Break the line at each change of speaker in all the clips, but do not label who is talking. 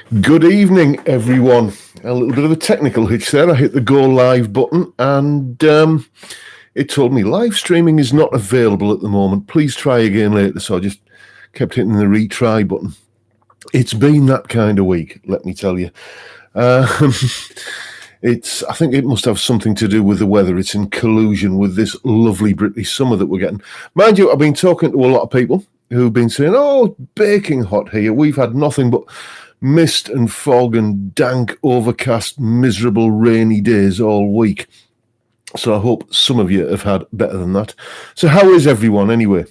Good evening, everyone. A little bit of a technical hitch there. I hit the go live button and it told me live streaming is not available at the moment. Please try again later. So I just kept hitting the retry button. It's been that kind of week, let me tell you. I think it must have something to do with the weather. It's in collusion with this lovely British summer that we're getting. Mind you, I've been talking to a lot of people who've been saying, oh, baking hot here. We've had nothing but mist and fog and dank, overcast, miserable, rainy days all week. So I hope some of you have had better than that. So how is everyone anyway?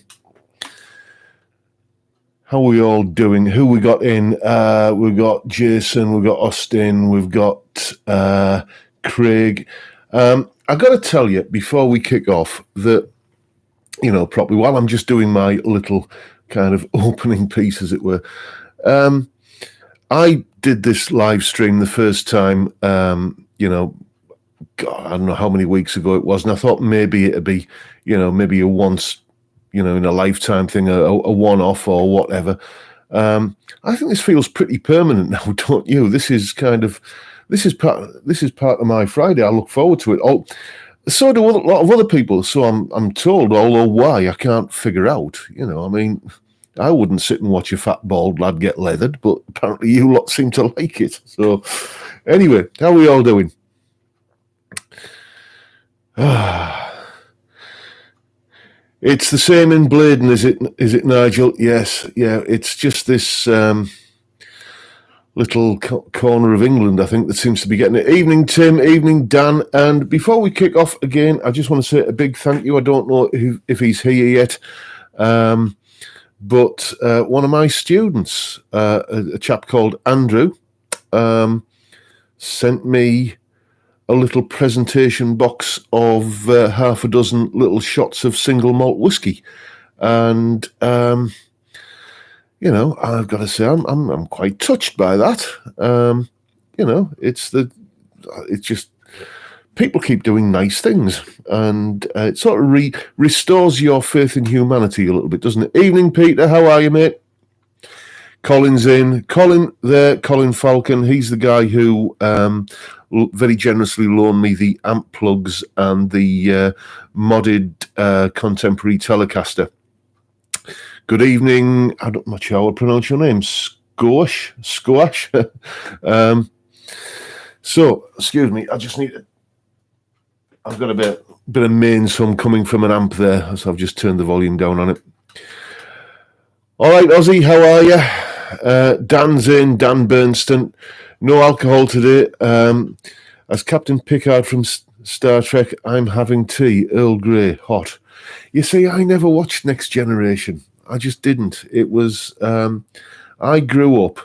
How are we all doing? Who we got in? We've got Jason, we've got Austin, we've got Craig. I've got to tell you before we kick off that, properly, while I'm just doing my little kind of opening piece, as it were, I did this live stream the first time, God, I don't know how many weeks ago it was, and I thought maybe it'd be, maybe a once, in a lifetime thing, a one-off or whatever. I think this feels pretty permanent now, don't you? This is part of my Friday. I look forward to it. Oh, so do a lot of other people. So I'm told, although why I can't figure out. I wouldn't sit and watch a fat bald lad get leathered, but apparently you lot seem to like it. So anyway, how are we all doing? It's the same in Bladen, is it, Nigel? Yes, yeah. It's just this little corner of England, I think, that seems to be getting it. Evening, Tim. Evening, Dan. And before we kick off again, I just want to say a big thank you. I don't know if he's here yet. But one of my students, a chap called Andrew, sent me a little presentation box of half a dozen little shots of single malt whiskey. And, I've got to say, I'm quite touched by that. It's just, people keep doing nice things, and it sort of restores your faith in humanity a little bit, doesn't it? Evening, Peter. How are you, mate? Colin's in. Colin Falcon. He's the guy who very generously loaned me the amp plugs and the modded contemporary Telecaster. Good evening. I'm not sure how I pronounce your name. Squash. So, excuse me. I just need to... I've got a bit of main sum coming from an amp there, so I've just turned the volume down on it. All right, Ozzy, how are you? Dan's in, Dan Bernstein. No alcohol today. As Captain Picard from Star Trek, I'm having tea, Earl Grey, hot. You see, I never watched Next Generation. I just didn't. It was... I grew up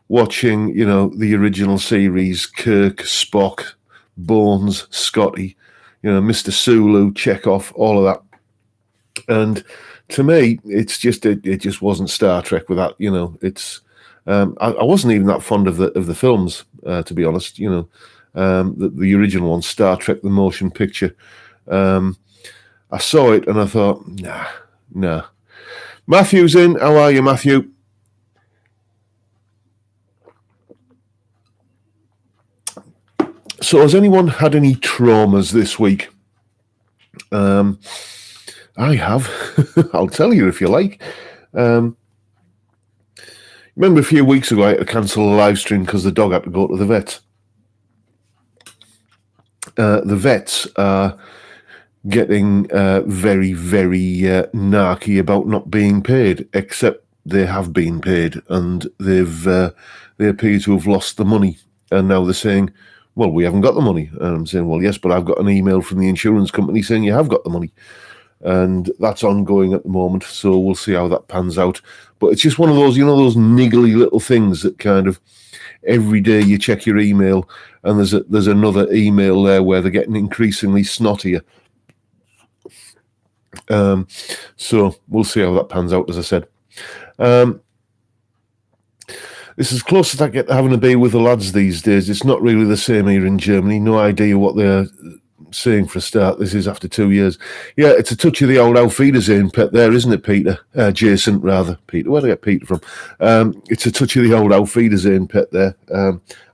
watching, the original series, Kirk, Spock, Bones, Scotty, Mr. Sulu, Chekhov, all of that. And to me, it's just it just wasn't Star Trek with that. It's I wasn't even that fond of the films, to be honest. The original one, Star Trek: The Motion Picture. I saw it and I thought, nah. Matthew's in. How are you, Matthew? So has anyone had any traumas this week? I have. I'll tell you if you like. Remember a few weeks ago I had to cancel a live stream because the dog had to go to the vet. The vets are getting very, very narky about not being paid, except they have been paid and they appear to have lost the money. And now they're saying, well, we haven't got the money. And I'm saying, well, yes, but I've got an email from the insurance company saying you have got the money. And that's ongoing at the moment. So we'll see how that pans out. But it's just one of those, those niggly little things that kind of every day you check your email and there's another email there where they're getting increasingly snottier. So we'll see how that pans out, as I said. This is as close as I get having a beer with the lads these days. It's not really the same here in Germany. No idea what saying for a start. This is after 2 years. Yeah, it's a touch of the old Auf Wiedersehen pet there, isn't it, Peter? Jason, rather. Peter. Where did I get Peter from? It's a touch of the old Auf Wiedersehen pet there.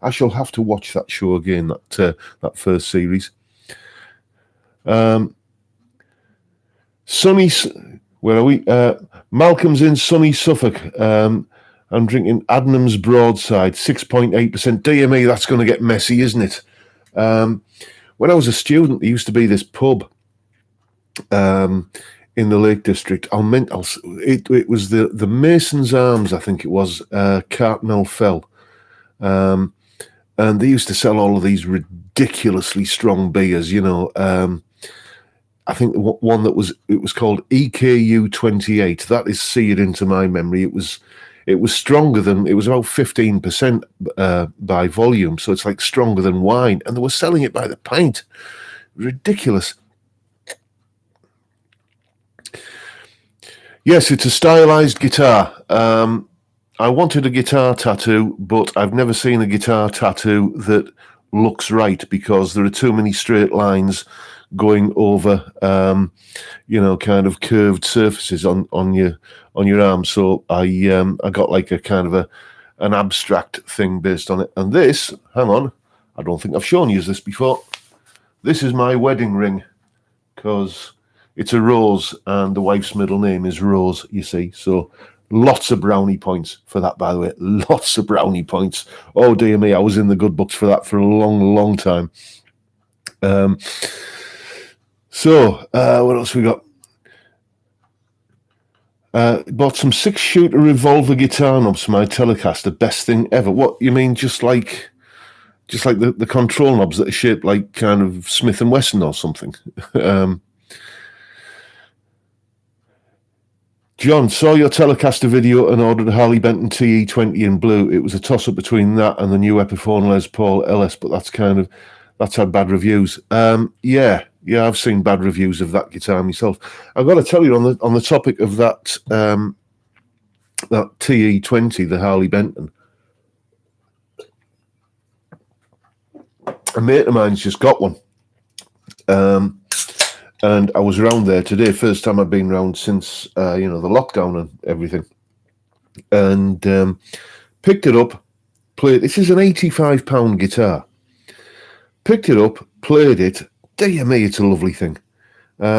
I shall have to watch that show again, that first series. Sunny, where are we? Malcolm's in sunny Suffolk. I'm drinking Adnam's Broadside, 6.8%. Dear me, that's going to get messy, isn't it? When I was a student, there used to be this pub in the Lake District. It was the Mason's Arms, I think it was, Cartmel Fell. And they used to sell all of these ridiculously strong beers, you know. I think one that was called EKU 28. That is seared into my memory. It was stronger than, it was about 15% by volume, so it's like stronger than wine, and they were selling it by the pint. Ridiculous. Yes, it's a stylized guitar. I wanted a guitar tattoo, but I've never seen a guitar tattoo that looks right, because there are too many straight lines going over, kind of curved surfaces on your arm. So I got like a kind of an abstract thing based on it. And this, hang on, I don't think I've shown you this before. This is my wedding ring, because it's a rose and the wife's middle name is Rose, you see. So lots of brownie points for that, by the way. Lots of brownie points. Oh dear me, I was in the good books for that for a long, long time. So, what else we got? Bought some 6-shooter revolver guitar knobs for my Telecaster. Best thing ever. What, you mean just like the control knobs that are shaped like kind of Smith & Wesson or something? John, saw your Telecaster video and ordered a Harley Benton TE20 in blue. It was a toss-up between that and the new Epiphone Les Paul LS, but that's had bad reviews. Yeah, I've seen bad reviews of that guitar myself. I've got to tell you, on the topic of that TE20, the Harley Benton, a mate of mine's just got one, and I was around there today. First time I've been around since the lockdown and everything, and picked it up, played. This is an £85 guitar. Picked it up, played it. Dear me, it's a lovely thing.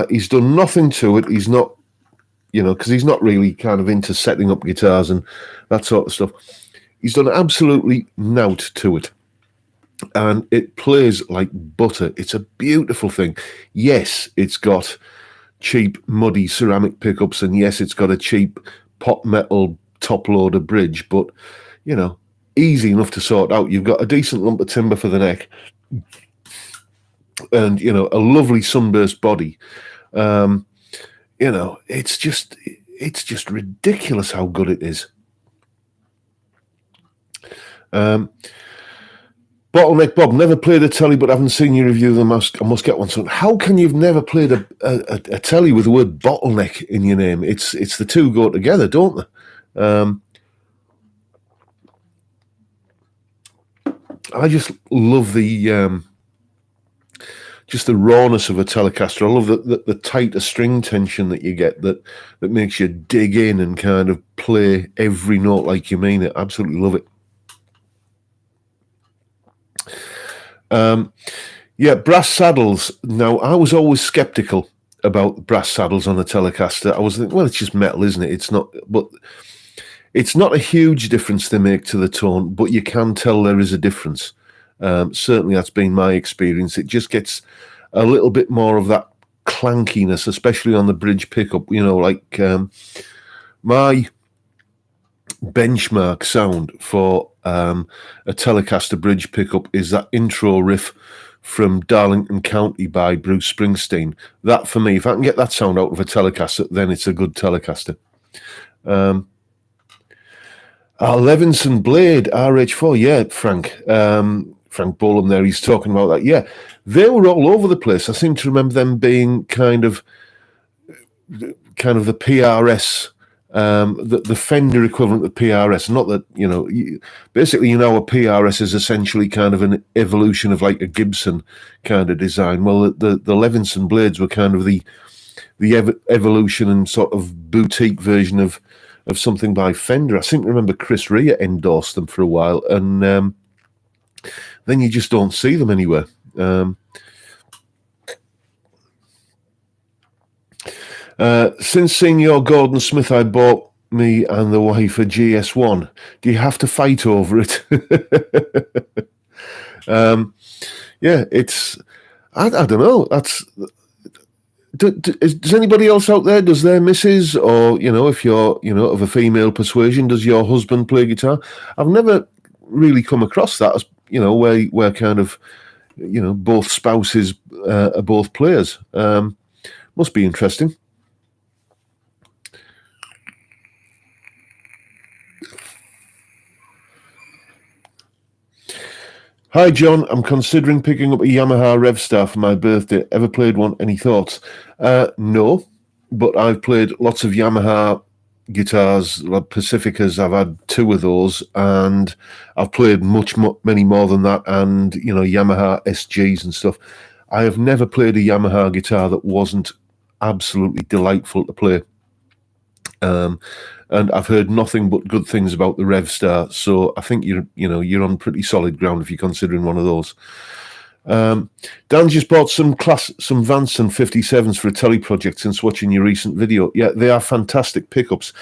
He's done nothing to it. He's not, because he's not really kind of into setting up guitars and that sort of stuff. He's done absolutely nought to it. And it plays like butter. It's a beautiful thing. Yes, it's got cheap, muddy ceramic pickups, and yes, it's got a cheap pot metal top loader bridge, but, easy enough to sort out. You've got a decent lump of timber for the neck, and a lovely sunburst body. It's just ridiculous how good it is. Bottleneck Bob, never played a telly, but haven't seen your review of them. I must get one soon. How can you've never played a telly with the word bottleneck in your name? It's the two go together, don't they? I just love the rawness of a Telecaster. I love the tighter string tension that you get that makes you dig in and kind of play every note like you mean it. Absolutely love it. Brass saddles. Now, I was always skeptical about brass saddles on a Telecaster. I was thinking, well, it's just metal, isn't it? It's not, but it's not a huge difference they make to the tone, but you can tell there is a difference. Certainly that's been my experience. It just gets a little bit more of that clankiness, especially on the bridge pickup. My benchmark sound for a Telecaster bridge pickup is that intro riff from Darlington County by Bruce Springsteen. That, for me, if I can get that sound out of a Telecaster, then it's a good Telecaster. Levinson Blade RH4, yeah, Frank Bolam there, he's talking about that. Yeah, they were all over the place. I seem to remember them being kind of the PRS the Fender equivalent of PRS. Not that, basically, a PRS is essentially kind of an evolution of like a Gibson kind of design. Well, the Levinson blades were kind of the evolution and sort of boutique version of something by Fender. I seem to remember Chris Rea endorsed them for a while, and then you just don't see them anywhere. Since seeing your Gordon Smith, I bought me and the wife a GS1. Do you have to fight over it? Yeah, it's... I don't know. Does anybody else out there, does their missus, or, if you're, of a female persuasion, does your husband play guitar? I've never really come across that, as where kind of, both spouses are both players. Must be interesting. Hi, John. I'm considering picking up a Yamaha Revstar for my birthday. Ever played one? Any thoughts? No, but I've played lots of Yamaha guitars, like Pacificas. I've had 2 of those, and I've played many more than that, and, Yamaha SGs and stuff. I have never played a Yamaha guitar that wasn't absolutely delightful to play. And I've heard nothing but good things about the Revstar, so I think you're on pretty solid ground if you're considering one of those. Dan just bought some Vanson 57s for a telly project since watching your recent video. Yeah, they are fantastic pickups.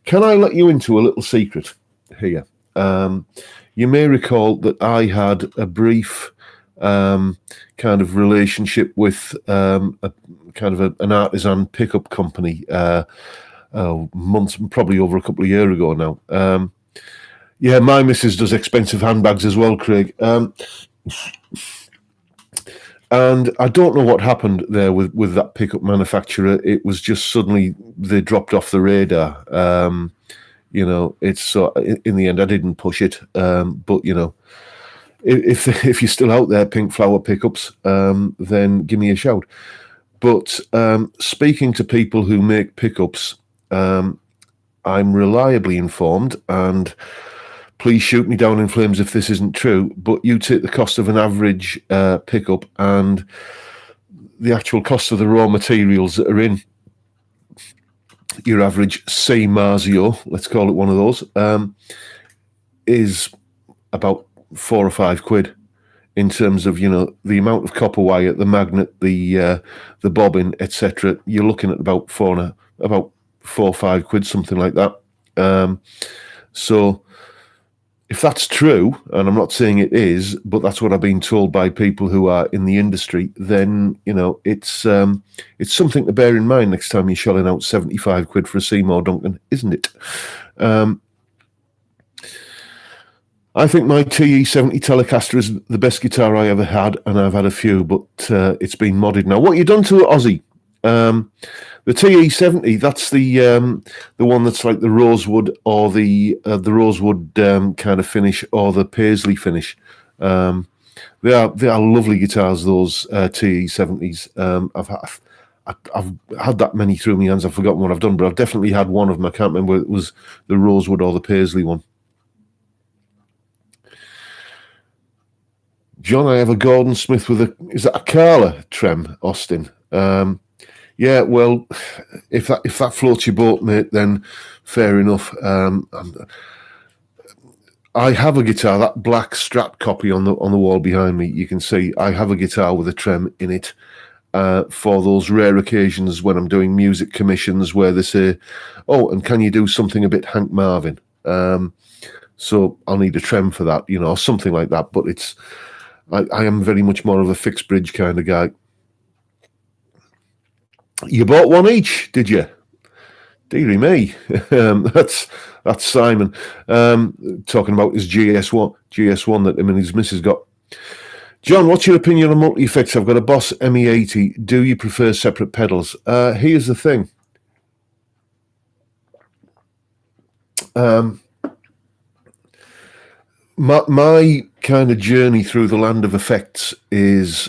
Can I let you into a little secret here? You may recall that I had a brief kind of relationship with an artisan pickup company. Months, probably over a couple of years ago now. Yeah, my missus does expensive handbags as well, Craig. And I don't know what happened there with that pickup manufacturer. It was just suddenly they dropped off the radar. It's so in the end I didn't push it. But if you're still out there, Pink Flower pickups, then give me a shout. But speaking to people who make pickups, I'm reliably informed, and please shoot me down in flames if this isn't true, but you take the cost of an average pickup and the actual cost of the raw materials that are in your average C Marzio, let's call it one of those, is about £4 or £5 in terms of, the amount of copper wire, the magnet, the bobbin, etc. You're looking at about £4 or £5, something like that. So if that's true, and I'm not saying it is, but that's what I've been told by people who are in the industry, then it's something to bear in mind next time you're shelling out £75 for a Seymour Duncan, isn't it? I think my TE-70 Telecaster is the best guitar I ever had, and I've had a few, but it's been modded now. What have you done to it, Ozzy? The TE-70, that's the one that's like the rosewood or the rosewood kind of finish, or the paisley finish. They are lovely guitars, those TE-70s. I've had that many through my hands. I've forgotten what I've done, but I've definitely had one of them. I can't remember whether it was the rosewood or the paisley one. John, I have a Gordon Smith with is that a Carla trem, Austin? Yeah, well, if that floats your boat, mate, then fair enough. I have a guitar, that black Strat copy on the wall behind me. You can see I have a guitar with a trem in it for those rare occasions when I'm doing music commissions where they say, "Oh, and can you do something a bit Hank Marvin?" So I'll need a trem for that, or something like that. But I am very much more of a fixed bridge kind of guy. You bought one each, did you? Dearie me. That's Simon talking about his GS1 that him and his missus got. John, what's your opinion on multi-effects? I've got a Boss ME80. Do you prefer separate pedals? Here's the thing. My kind of journey through the land of effects is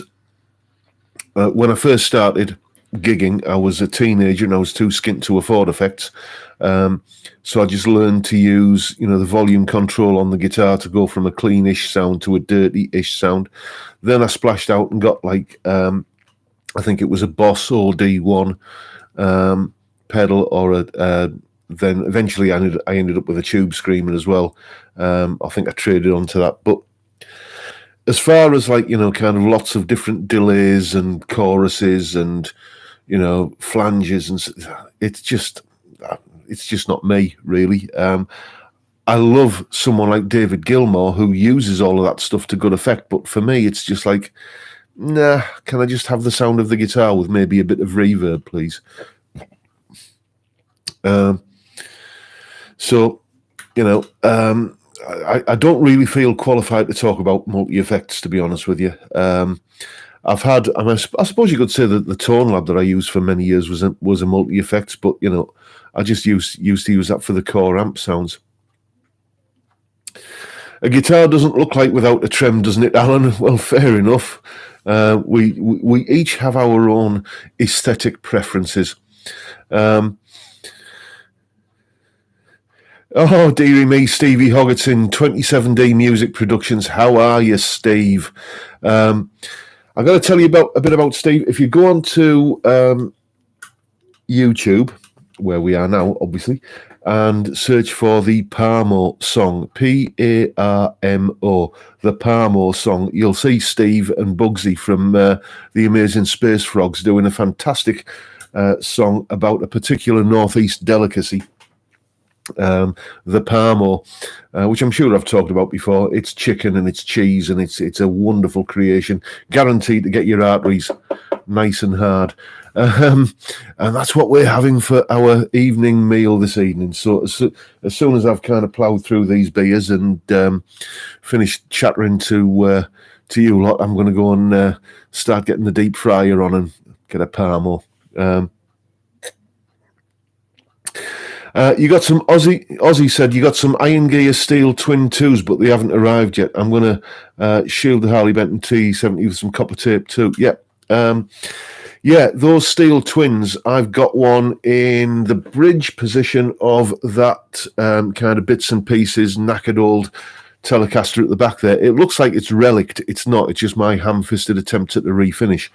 when I first started, gigging. I was a teenager and I was too skint to afford effects. So I just learned to use, the volume control on the guitar to go from a cleanish sound to a dirty-ish sound. Then I splashed out and got I think it was a Boss OD1 pedal, or then eventually I ended up with a Tube Screamer as well. I think I traded onto that. But as far as kind of lots of different delays and choruses and flanges, and it's just not me, really. I love someone like David Gilmour who uses all of that stuff to good effect, but for me it's just like, nah, can I just have the sound of the guitar with maybe a bit of reverb, please? I don't really feel qualified to talk about multi-effects, to be honest with you. I suppose you could say that the Tone Lab that I used for many years was a multi-effects, but I just used to use that for the core amp sounds. A guitar doesn't look like without a trem, doesn't it, Alan? Well, fair enough. We each have our own aesthetic preferences. Oh, dearie me, Stevie Hoggerton, 27D Music Productions. How are you, Steve? I'm going to tell you a bit about Steve. If you go on to YouTube, where we are now, obviously, and search for the Parmo song, Parmo, the Parmo song, you'll see Steve and Bugsy from the Amazing Space Frogs doing a fantastic song about a particular Northeast delicacy. The Parmo, which I'm sure I've talked about before. It's chicken and it's cheese, and it's a wonderful creation, guaranteed to get your arteries nice and hard. And that's what we're having for our evening meal this evening. So as soon as I've kind of ploughed through these beers and finished chattering to you lot, I'm going to go and start getting the deep fryer on and get a Parmo. You got some Aussie said you got some Iron Gear Steel Twin 2s, but they haven't arrived yet. I'm going to shield the Harley Benton T70 with some copper tape too. Yeah, those Steel Twins, I've got one in the bridge position of that kind of bits and pieces, knackered old Telecaster at the back there. It looks like it's relict. It's not. It's just my ham-fisted attempt at a refinish.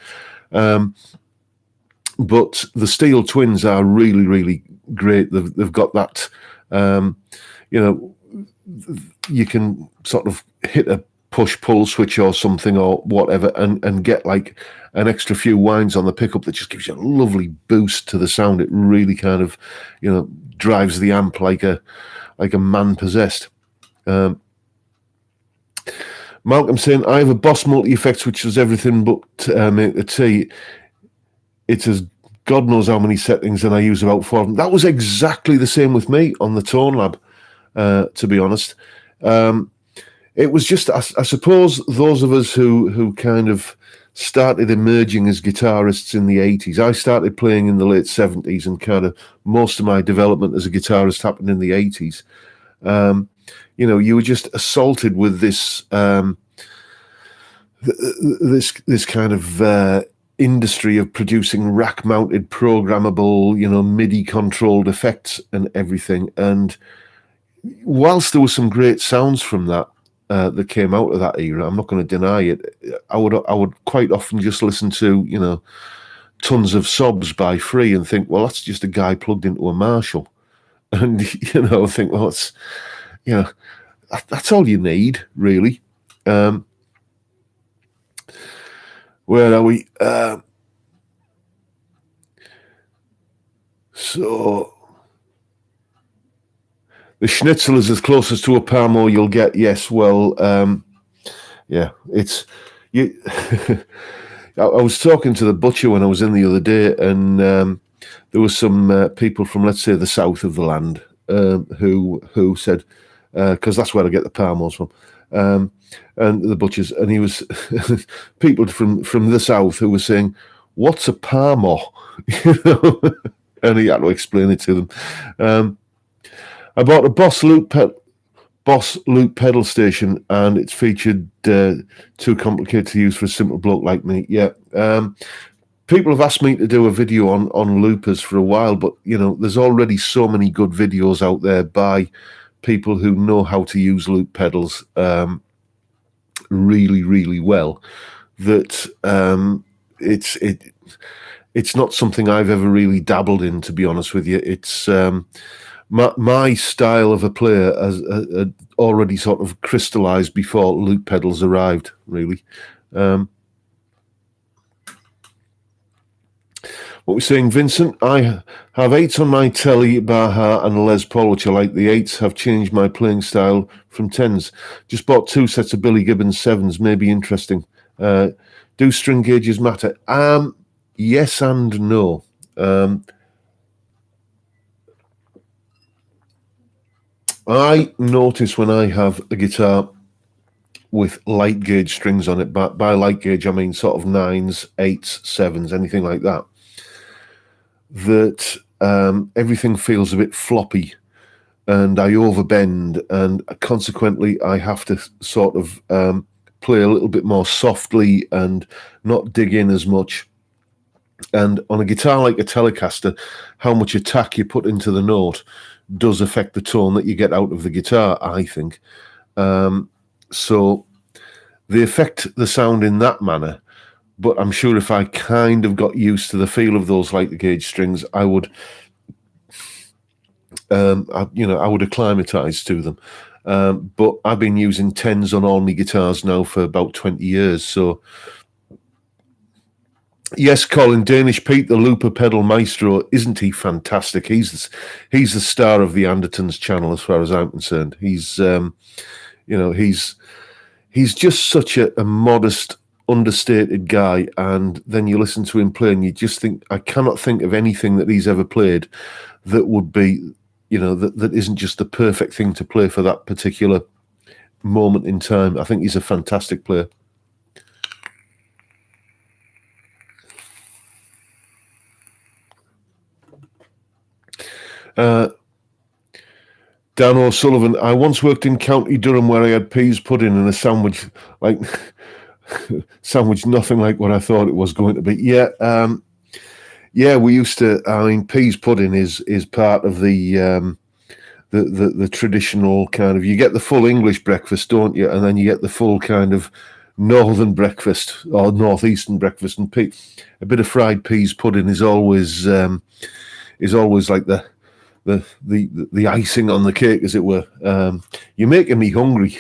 But the Steel Twins are really, really great. They've got that, you can sort of hit a push-pull switch or something or whatever and get like an extra few winds on the pickup that just gives you a lovely boost to the sound. It really kind of, drives the amp like a man possessed. Malcolm saying, I have a Boss multi-effects which does everything but make the tea. It has God knows how many settings, and I use about 4 of them. That was exactly the same with me on the Tone Lab, to be honest. It was just, I suppose, those of us who kind of started emerging as guitarists in the 80s. I started playing in the late 70s, and kind of most of my development as a guitarist happened in the 80s. You were just assaulted with this this kind of industry of producing rack-mounted, programmable, MIDI-controlled effects and everything. And whilst there were some great sounds from that that came out of that era, I'm not going to deny it. I would quite often just listen to, tons of sobs by Free and think, well, that's just a guy plugged into a Marshall, and think, well, it's, that's all you need, really. Where are we? So the Schnitzel is as closest to a Parmo you'll get. Yes, well, yeah, it's you. I was talking to the butcher when I was in the other day, and there were some people from, let's say, the south of the land who said, because that's where I get the Parmos from. And the butchers, and he was people from the south who were saying, "What's a Parmo?" And he had to explain it to them. I bought a Boss Loop pedal station, and it's featured too complicated to use for a simple bloke like me. Yeah, people have asked me to do a video on loopers for a while, but there's already so many good videos out there by people who know how to use loop pedals really, really well, that it's not something I've ever really dabbled in, to be honest with you. It's my style of a player has already sort of crystallized before loop pedals arrived, really. What we're saying, Vincent, I have 8s on my telly, Baja and a Les Paul, which I like. The 8s have changed my playing style from 10s. Just bought 2 sets of Billy Gibbons 7s, maybe interesting. Do string gauges matter? Yes and no. I notice when I have a guitar with light gauge strings on it, by light gauge I mean sort of 9s, 8s, 7s, anything like that, that everything feels a bit floppy and I overbend, and consequently I have to sort of play a little bit more softly and not dig in as much. And on a guitar like a Telecaster, how much attack you put into the note does affect the tone that you get out of the guitar, I think. So they affect the sound in that manner. But I'm sure if I kind of got used to the feel of those light gauge strings, I would, I would acclimatise to them. But I've been using 10s on all my guitars now for about 20 years. So, yes, Colin, Danish Pete, the looper pedal maestro, isn't he fantastic? He's the star of the Andertons channel, as far as I'm concerned. He's just such a modest, understated guy, and then you listen to him play and you just think, I cannot think of anything that he's ever played that would be, that isn't just the perfect thing to play for that particular moment in time. I think he's a fantastic player. Dan O'Sullivan, I once worked in County Durham where I had peas pudding and a sandwich, nothing like what I thought it was going to be. Yeah, we used to. I mean, peas pudding is part of the traditional kind of. You get the full English breakfast, don't you? And then you get the full kind of northern breakfast or northeastern breakfast. And a bit of fried peas pudding is always like the icing on the cake, as it were. You're making me hungry.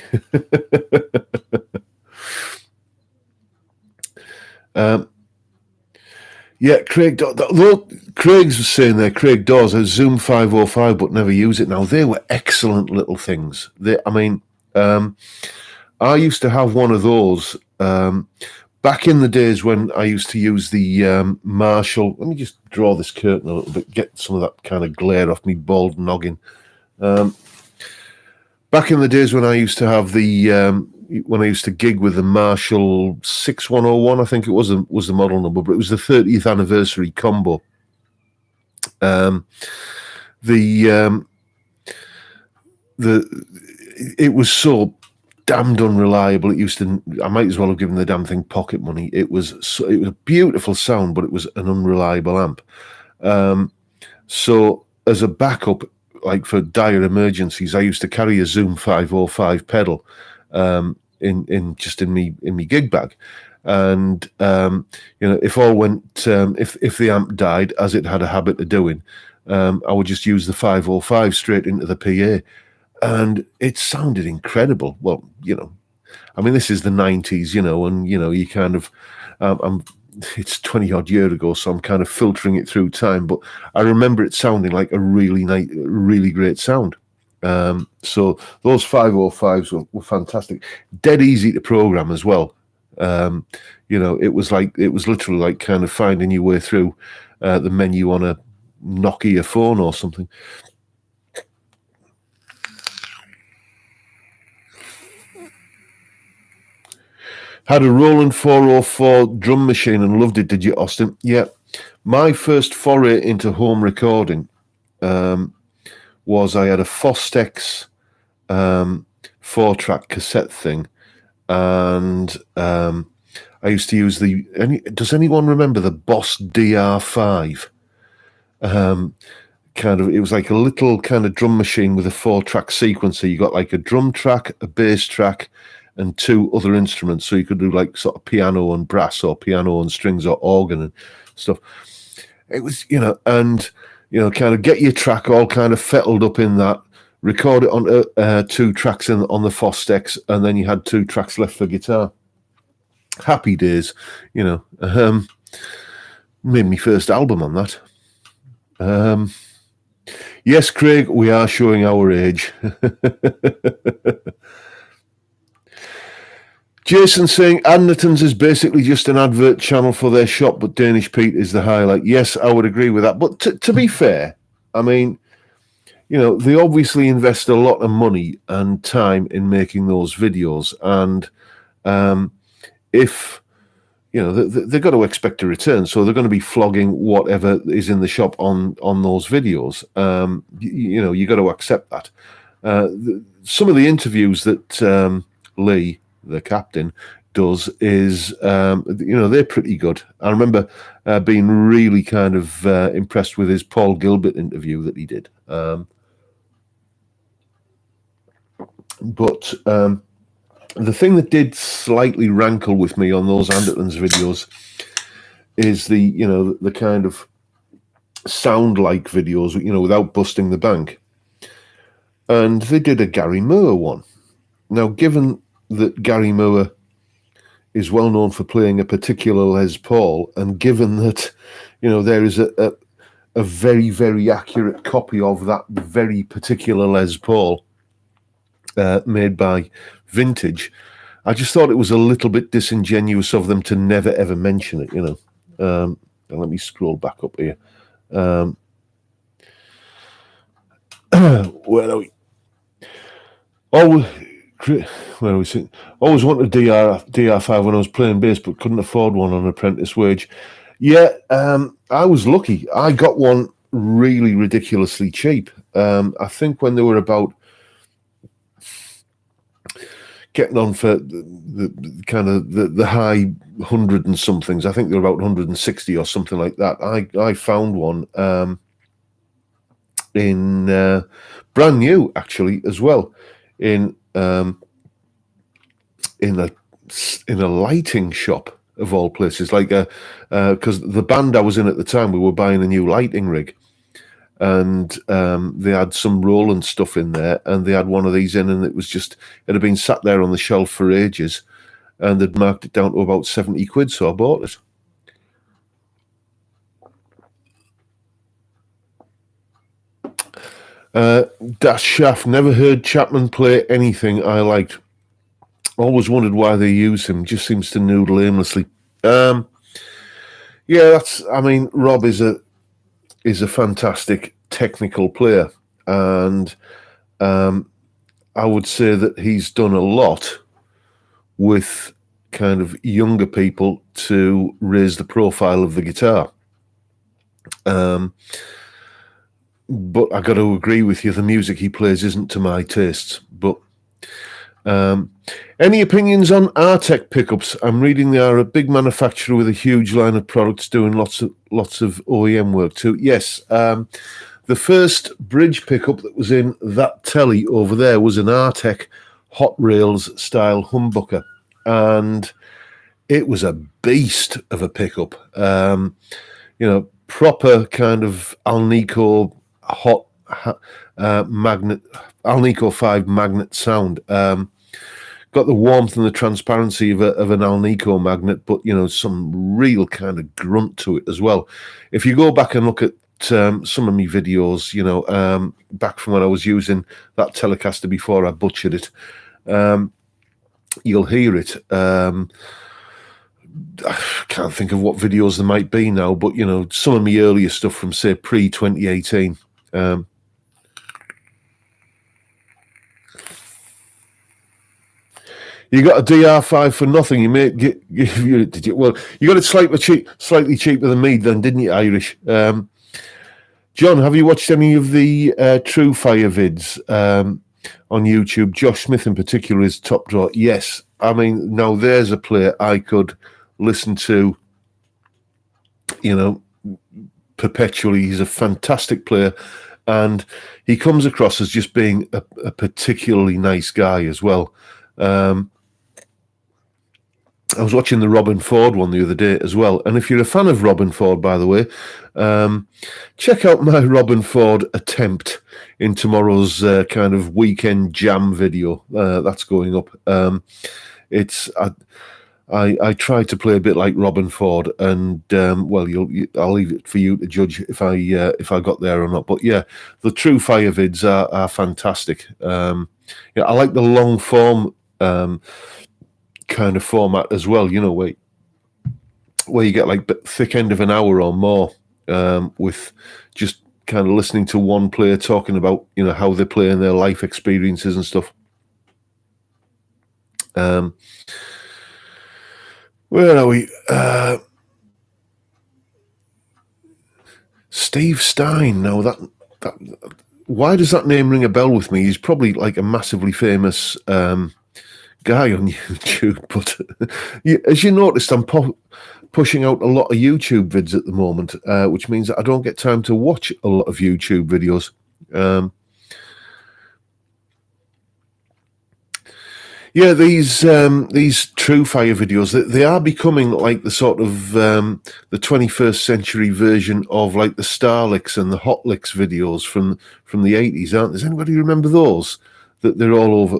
Yeah, Craig. Craig's saying there. Craig Dawes has Zoom 505, but never use it now. They were excellent little things. I used to have one of those back in the days when I used to use the Marshall. Let me just draw this curtain a little bit, get some of that kind of glare off me bald noggin. Back in the days when I used to have when I used to gig with the Marshall 6101, I think it was the model number, but it was the 30th anniversary combo. It was so damned unreliable. I might as well have given the damn thing pocket money. It was a beautiful sound, but it was an unreliable amp. So as a backup, like for dire emergencies, I used to carry a Zoom 505 pedal in me gig bag, and if all went if the amp died, as it had a habit of doing, I would just use the 505 straight into the PA, and it sounded incredible. Well, I mean, this is the 90s, and you kind of it's 20 odd years ago, so I'm kind of filtering it through time, but I remember it sounding like a really nice, really great sound. So those 505s were fantastic, dead easy to program as well. It was literally like kind of finding your way through the menu on a Nokia phone or something. Had a Roland 404 drum machine and loved it, did you, Austin? Yeah. My first foray into home recording was I had a Fostex 4-track cassette thing, and I used to use does anyone remember the Boss DR5? It was like a little kind of drum machine with a 4-track sequencer. You got like a drum track, a bass track, and 2 other instruments. So you could do like sort of piano and brass, or piano and strings, or organ and stuff. It was, kind of get your track all kind of fettled up in that, record it on 2 tracks on the Fostex, and then you had 2 tracks left for guitar. Happy days, made my first album on that. Yes, Craig, we are showing our age. Jason saying Anderton's is basically just an advert channel for their shop, but Danish Pete is the highlight. Yes, I would agree with that. But to be fair, I mean, they obviously invest a lot of money and time in making those videos. And if, they've got to expect a return. So they're going to be flogging whatever is in the shop on those videos. You got to accept that. Some of the interviews that Lee, the captain, does is, they're pretty good. I remember being really kind of impressed with his Paul Gilbert interview that he did. But the thing that did slightly rankle with me on those Anderton's videos is the kind of sound-like videos, without busting the bank. And they did a Gary Moore one. Now, given that Gary Moore is well known for playing a particular Les Paul, and given that, there is a very, very accurate copy of that very particular Les Paul made by Vintage, I just thought it was a little bit disingenuous of them to never ever mention it. Let me scroll back up here. Where are we? Where was it? Always wanted a DR5 when I was playing bass, but couldn't afford one on apprentice wage. Yeah, I was lucky. I got one really ridiculously cheap. I think when they were about getting on for the kind of the high 100 and somethings, I think they were about 160 or something like that. I found one in brand new, actually, as well, in a lighting shop of all places, like because the band I was in at the time, we were buying a new lighting rig, and they had some Roland stuff in there, and they had one of these in, and it had been sat there on the shelf for ages, and they'd marked it down to about 70 quid, so I bought it. Dash Shaft, never heard Chapman play anything I liked. Always wondered why they use him. Just seems to noodle aimlessly. Yeah, Rob is a fantastic technical player, and I would say that he's done a lot with kind of younger people to raise the profile of the guitar. But I got to agree with you, the music he plays isn't to my tastes. But any opinions on Artec pickups? I'm reading they are a big manufacturer with a huge line of products, doing lots of OEM work too. Yes, the first bridge pickup that was in that telly over there was an Artec Hot Rails style humbucker, and it was a beast of a pickup. Proper kind of Alnico magnet, Alnico 5 magnet sound. Got the warmth and the transparency of an Alnico magnet, but some real kind of grunt to it as well. If you go back and look at some of my videos, back from when I was using that Telecaster before I butchered it, you'll hear it. I can't think of what videos there might be now, but some of my earlier stuff from, say, pre-2018. You got a DR5 for nothing. You did you? Well, you got it slightly cheaper than me, then, didn't you, Irish? John, have you watched any of the True Fire vids on YouTube? Josh Smith in particular is top draw. Yes, now there's a player I could listen to, perpetually. He's a fantastic player, and he comes across as just being a particularly nice guy as well. I was watching the Robin Ford one the other day as well. And if you're a fan of Robin Ford, by the way, check out my Robin Ford attempt in tomorrow's kind of weekend jam video that's going up. I tried to play a bit like Robin Ford, and I'll leave it for you to judge if I got there or not. But yeah, the True Fire vids are fantastic. I like the long form kind of format as well, where you get like thick end of an hour or more with just kind of listening to one player talking about how they play and their life experiences and stuff. Where are we? Steve Stein. Now that why does that name ring a bell with me? He's probably like a massively famous guy on YouTube, but as you noticed, I'm pushing out a lot of YouTube vids at the moment, which means that I don't get time to watch a lot of YouTube videos. These True Fire videos, they are becoming like the sort of the 21st century version of like the Starlicks and the Hot Licks videos from the 80s, aren't there? Does anybody remember those? That they're all over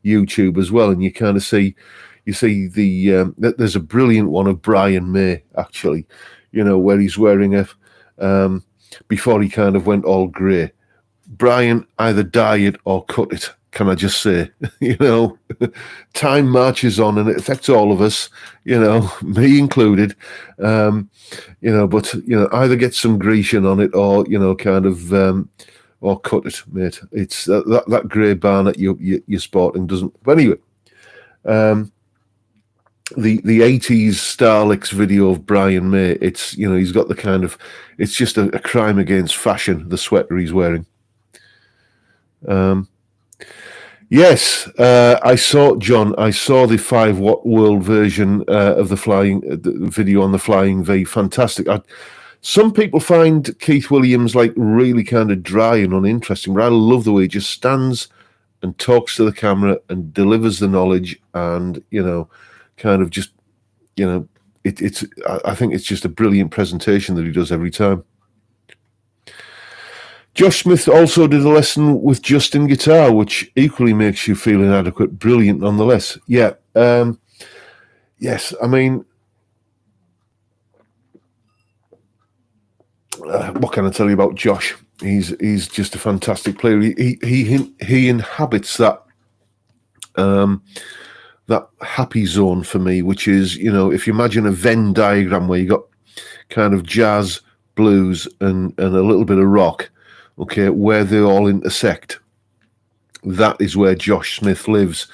YouTube as well, and you kind of see there's a brilliant one of Brian May actually, where he's wearing a before he kind of went all grey. Brian, either dye it or cut it. Can I just say, time marches on and it affects all of us, me included. But either get some Grecian on it or kind of. Or cut it, mate. It's that grey barnet you're sporting doesn't. But anyway, the 80s Starlicks video of Brian May. It's he's got the kind of. It's just a crime against fashion. The sweater he's wearing. Yes, I saw the 5 watt world version of the video on the Flying V. Fantastic. Some people find Keith Williams like really kind of dry and uninteresting, but I love the way he just stands and talks to the camera and delivers the knowledge, and kind of just it's. I think it's just a brilliant presentation that he does every time. Josh Smith also did a lesson with Justin guitar, which equally makes you feel inadequate. Brilliant nonetheless. Yeah. Yes, I mean. What can I tell you about Josh? He's just a fantastic player. He inhabits that that happy zone for me, which is if you imagine a Venn diagram where you got kind of jazz, blues, and a little bit of rock, okay, where they all intersect. That is where Josh Smith lives,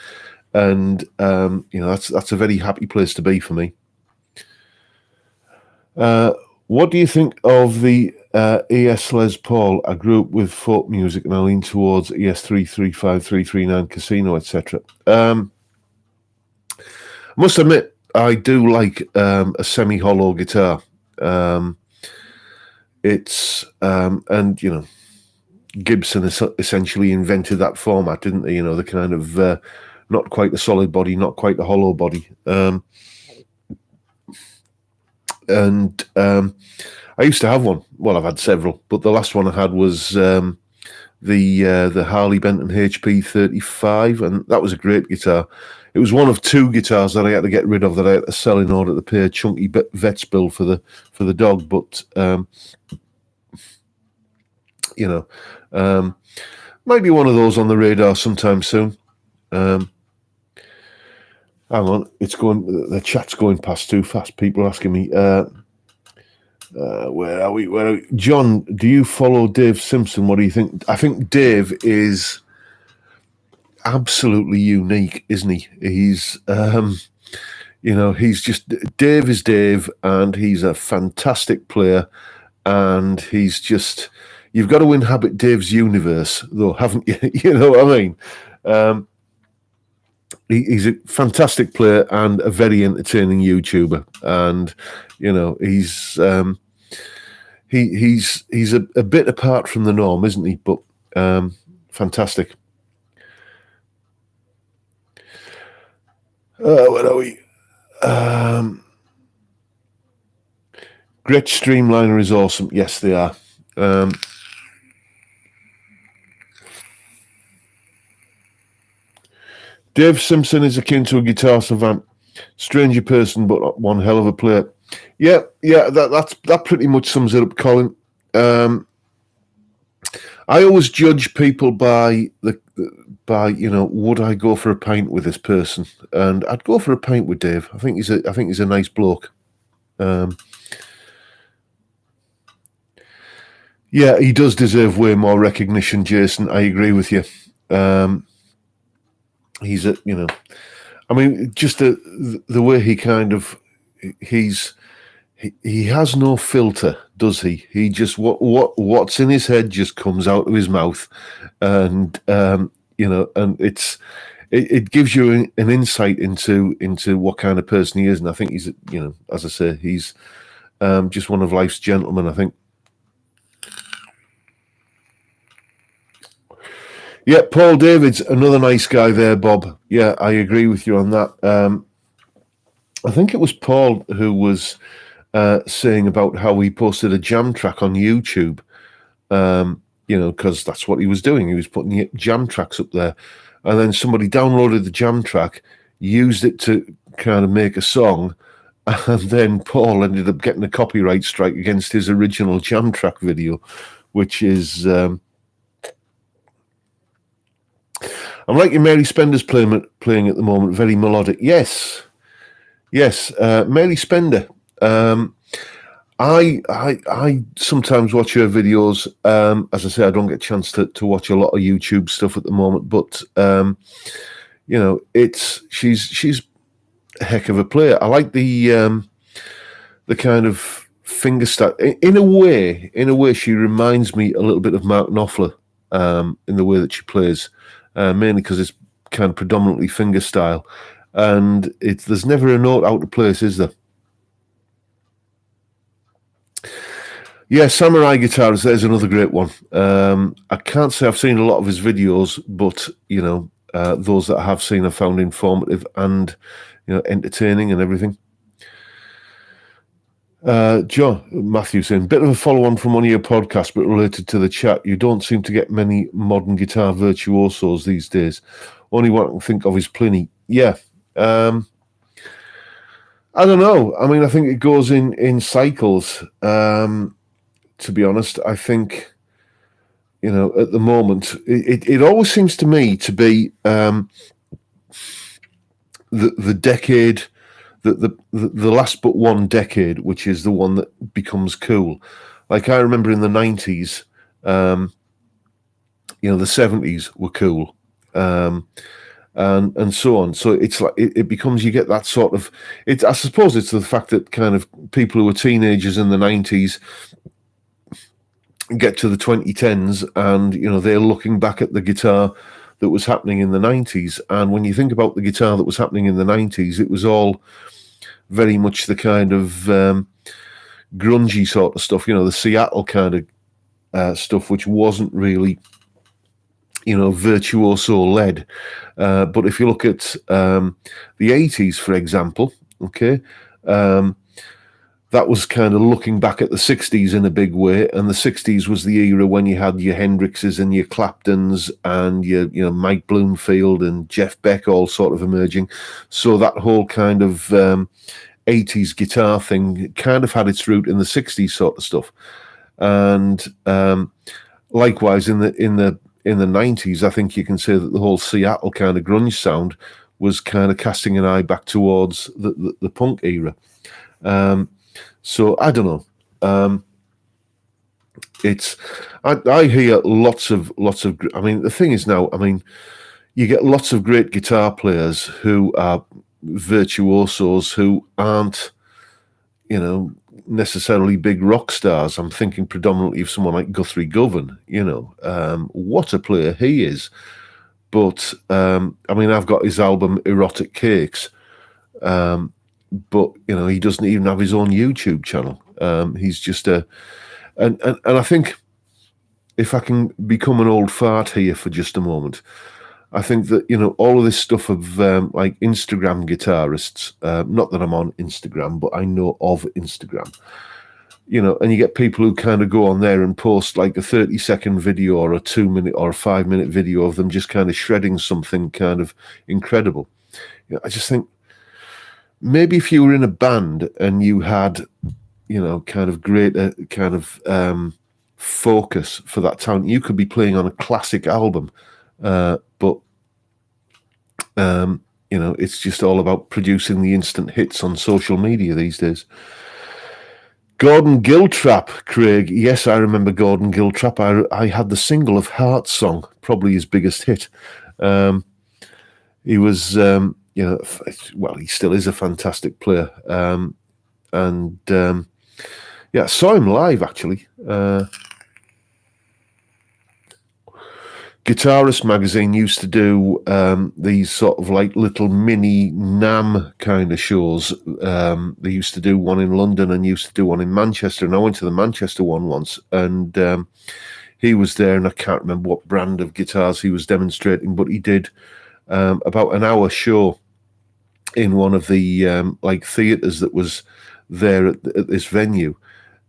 and that's a very happy place to be for me. What do you think of the ES Les Paul? I grew up with folk music and I lean towards ES 335, 339, Casino, etc. I must admit, I do like a semi-hollow guitar. Gibson essentially invented that format, didn't they? The kind of not quite a solid body, not quite a hollow body. I used to have one. Well, I've had several, but the last one I had was the Harley Benton HP 35, and that was a great guitar. It was one of 2 guitars that I had to get rid of that I had to sell in order to pay a chunky vet's bill for the dog. But might be one of those on the radar sometime soon. Hang on, the chat's going past too fast. People are asking me, where are we? John, do you follow Dave Simpson? What do you think? I think Dave is absolutely unique, isn't he? He's, he's just, Dave is Dave, and he's a fantastic player, and he's just, you've got to inhabit Dave's universe, though, haven't you? You know what I mean? he's a fantastic player and a very entertaining YouTuber, and he's a bit apart from the norm, isn't he? But fantastic. Where are we? Great Streamliner is awesome. Yes, they are. Dave Simpson is akin to a guitar savant. Stranger person, but one hell of a player. Yeah, that pretty much sums it up, Colin. I always judge people by would I go for a pint with this person? And I'd go for a pint with Dave. I think he's a nice bloke. Yeah, he does deserve way more recognition, Jason. I agree with you. He's just the way he kind of he has no filter, does he? He just what's in his head just comes out of his mouth, and and it gives you an insight into what kind of person he is. And I think he's as I say, he's just one of life's gentlemen, I think. Yeah, Paul David's another nice guy there, Bob. Yeah, I agree with you on that. I think it was Paul who was saying about how he posted a jam track on YouTube, because that's what he was doing. He was putting jam tracks up there. And then somebody downloaded the jam track, used it to kind of make a song, and then Paul ended up getting a copyright strike against his original jam track video, which is... I'm liking Mary Spender's playing at the moment, very melodic. Yes, Mary Spender. I sometimes watch her videos. As I say, I don't get a chance to watch a lot of YouTube stuff at the moment, but she's a heck of a player. I like the kind of finger style. In a way, she reminds me a little bit of Mark Knopfler in the way that she plays. Mainly because it's kind of predominantly finger style, and there's never a note out of place, is there? Yeah, Samurai Guitars, there's another great one. I can't say I've seen a lot of his videos, but those that I have seen I found informative and entertaining and everything. John Matthew saying, bit of a follow-on from one of your podcasts, but related to the chat. You don't seem to get many modern guitar virtuosos these days. Only one I can think of is Pliny. Yeah. I don't know. I mean, I think it goes in cycles. To be honest, I think, at the moment, it always seems to me to be the decade... The last but one decade, which is the one that becomes cool. Like I remember in the 90s, the 70s were cool, and so on. So it's like it becomes, you get that sort of. I suppose it's the fact that kind of people who were teenagers in the 90s get to the 2010s, and they're looking back at the guitar that was happening in the 90s. And when you think about the guitar that was happening in the 90s, it was all very much the kind of grungy sort of stuff, the Seattle kind of stuff, which wasn't really, virtuoso led. But if you look at the 80s, for example, okay, that was kind of looking back at the 60s in a big way. And the 60s was the era when you had your Hendrixes and your Claptons and your Mike Bloomfield and Jeff Beck all sort of emerging. So that whole kind of 80s guitar thing kind of had its root in the 60s sort of stuff. And likewise in the 90s, I think you can say that the whole Seattle kind of grunge sound was kind of casting an eye back towards the punk era. So I don't know. I hear lots of. I mean, the thing is now. I mean, you get lots of great guitar players who are virtuosos who aren't, necessarily big rock stars. I'm thinking predominantly of someone like Guthrie Govan. What a player he is! But I mean, I've got his album Erotic Cakes, but he doesn't even have his own YouTube channel. He's just and I think, if I can become an old fart here for just a moment, I think that all of this stuff of like Instagram guitarists. Not that I'm on Instagram, but I know of Instagram. And you get people who kind of go on there and post like a 30-second video or a 2-minute or a 5-minute video of them just kind of shredding something kind of incredible. I just think maybe if you were in a band and you had, kind of greater kind of focus for that talent, you could be playing on a classic album, but it's just all about producing the instant hits on social media these days. Gordon Giltrap, Craig. Yes, I remember Gordon Giltrap. I had the single of Heart Song, probably his biggest hit. He was, well, he still is a fantastic player. I saw him live, actually. Guitarist magazine used to do these sort of like little mini NAMM kind of shows. They used to do one in London and used to do one in Manchester. And I went to the Manchester one once, and he was there, and I can't remember what brand of guitars he was demonstrating, but he did about an hour show in one of the like theatres that was there at this venue.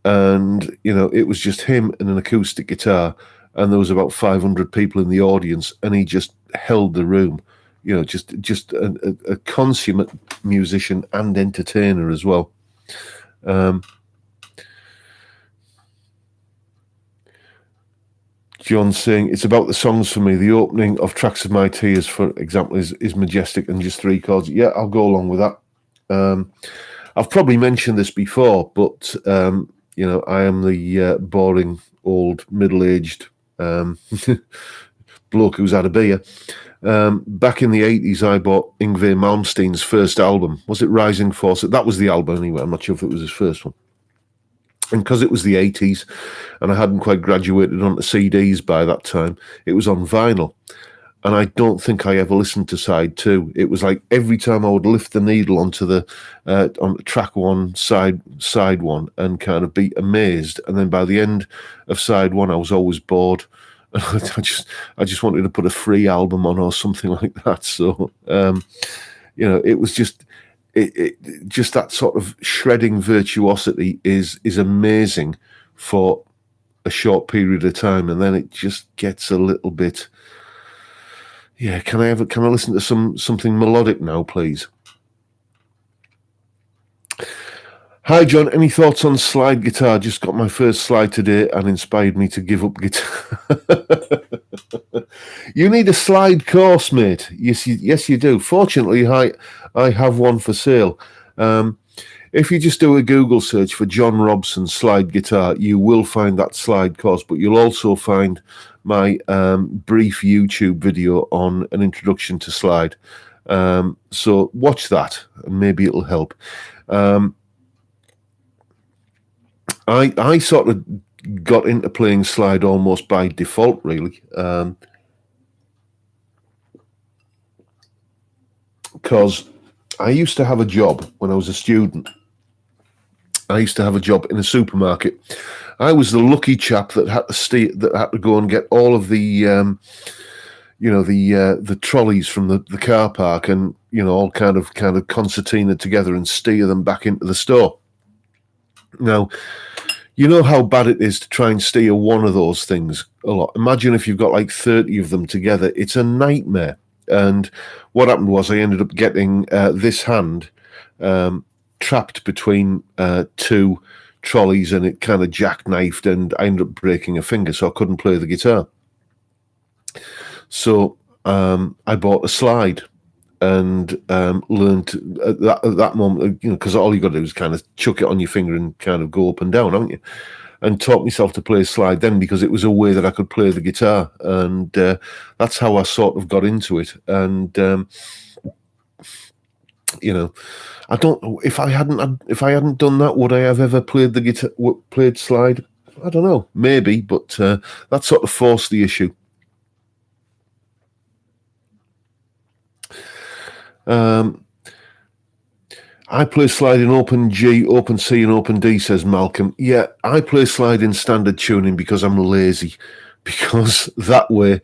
And, it was just him and an acoustic guitar, and there was about 500 people in the audience, and he just held the room. Just a consummate musician and entertainer as well. John saying, it's about the songs for me. The opening of Tracks of My Tears, for example, is majestic and just 3 chords. Yeah, I'll go along with that. I've probably mentioned this before, but I am the boring old middle-aged bloke who's had a beer. Back in the 80s, I bought Yngwie Malmsteen's first album. Was it Rising Force? That was the album anyway. I'm not sure if it was his first one. And because it was the 80s and I hadn't quite graduated onto CDs by that time, it was on vinyl. And I don't think I ever listened to side 2. It was like every time I would lift the needle onto the on track 1, side 1, and kind of be amazed. And then by the end of side 1, I was always bored. I just wanted to put a free album on or something like that. So it was just just that sort of shredding virtuosity is amazing for a short period of time, and then it just gets a little bit. Yeah, can I listen to something melodic now, please? Hi, John. Any thoughts on slide guitar? Just got my first slide today and inspired me to give up guitar. You need a slide course, mate. Yes, you do. Fortunately, I have one for sale. If you just do a Google search for John Robson slide guitar, you will find that slide course, but you'll also find my brief YouTube video on an introduction to slide. So watch that, and maybe it'll help. I sort of got into playing slide almost by default, really, because I used to have a job when I was a student. I used to have a job in a supermarket. I was the lucky chap that had to go and get all of the the trolleys from the car park, and all kind of concertina together and steer them back into the store. Now, you know how bad it is to try and steer one of those things a lot. Imagine if you've got like 30 of them together. It's a nightmare. And what happened was I ended up getting this hand trapped between 2 trolleys, and it kind of jackknifed, and I ended up breaking a finger, so I couldn't play the guitar. So I bought a slide and learned at that moment, because all you got to do is kind of chuck it on your finger and kind of go up and down, haven't you? And taught myself to play slide then, because it was a way that I could play the guitar, and that's how I sort of got into it. And I don't know if I hadn't done that, would I have ever played the guitar, played slide? I don't know, maybe, but that sort of forced the issue. I play slide in open G, open C, and open D, says Malcolm. Yeah, I play slide in standard tuning because I'm lazy. Because that way,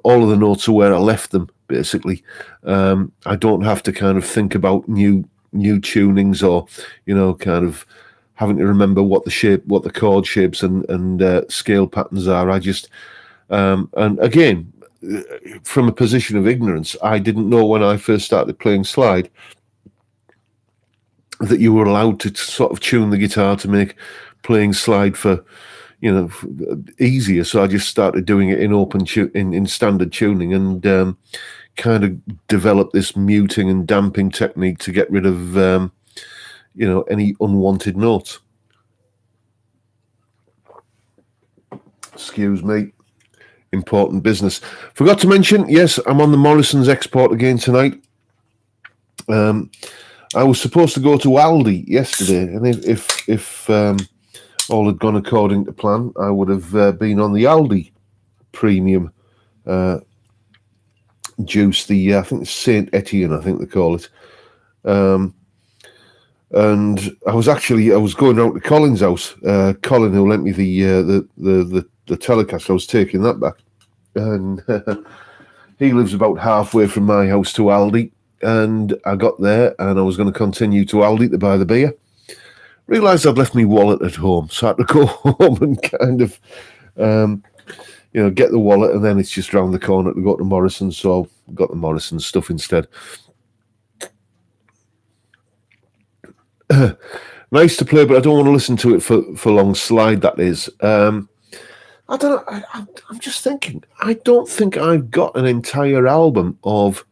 all of the notes are where I left them, basically. I don't have to kind of think about new tunings or, kind of having to remember what the chord shapes and scale patterns are. I just, and again, from a position of ignorance, I didn't know when I first started playing slide that you were allowed to sort of tune the guitar to make playing slide for, easier. So I just started doing it in in standard tuning and kind of developed this muting and damping technique to get rid of, any unwanted notes. Excuse me. Important business. Forgot to mention, yes, I'm on the Morrison's export again tonight. I was supposed to go to Aldi yesterday, and if all had gone according to plan, I would have been on the Aldi premium juice. I think it's Saint Etienne, I think they call it. And I was going round to Colin's house. Colin, who lent me the Telecaster, I was taking that back, and he lives about halfway from my house to Aldi. And I got there, and I was going to continue to Aldi to buy the beer. Realised I'd left my wallet at home, so I had to go home and kind of, get the wallet, and then it's just round the corner to go to Morrison's. So I got the Morrison's stuff instead. Nice to play, but I don't want to listen to it for long. Slide, that is. I don't know. I'm just thinking. I don't think I've got an entire album of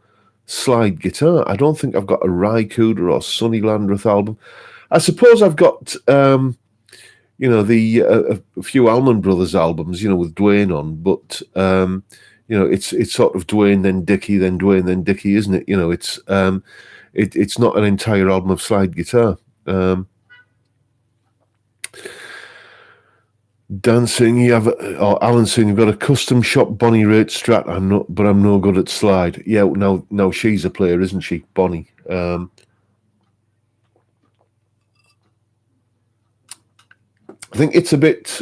slide guitar. I don't think I've got a Rycuda or Sonny Landreth album. I suppose I've got, a few Allman Brothers albums, with Dwayne on, but it's sort of Dwayne then Dickie then Dwayne then Dickie, isn't it? It's not an entire album of slide guitar. Dan saying Alan saying you've got a custom shop Bonnie Raitt Strat. I'm no good at slide. Yeah, now she's a player, isn't she, Bonnie? I think it's a bit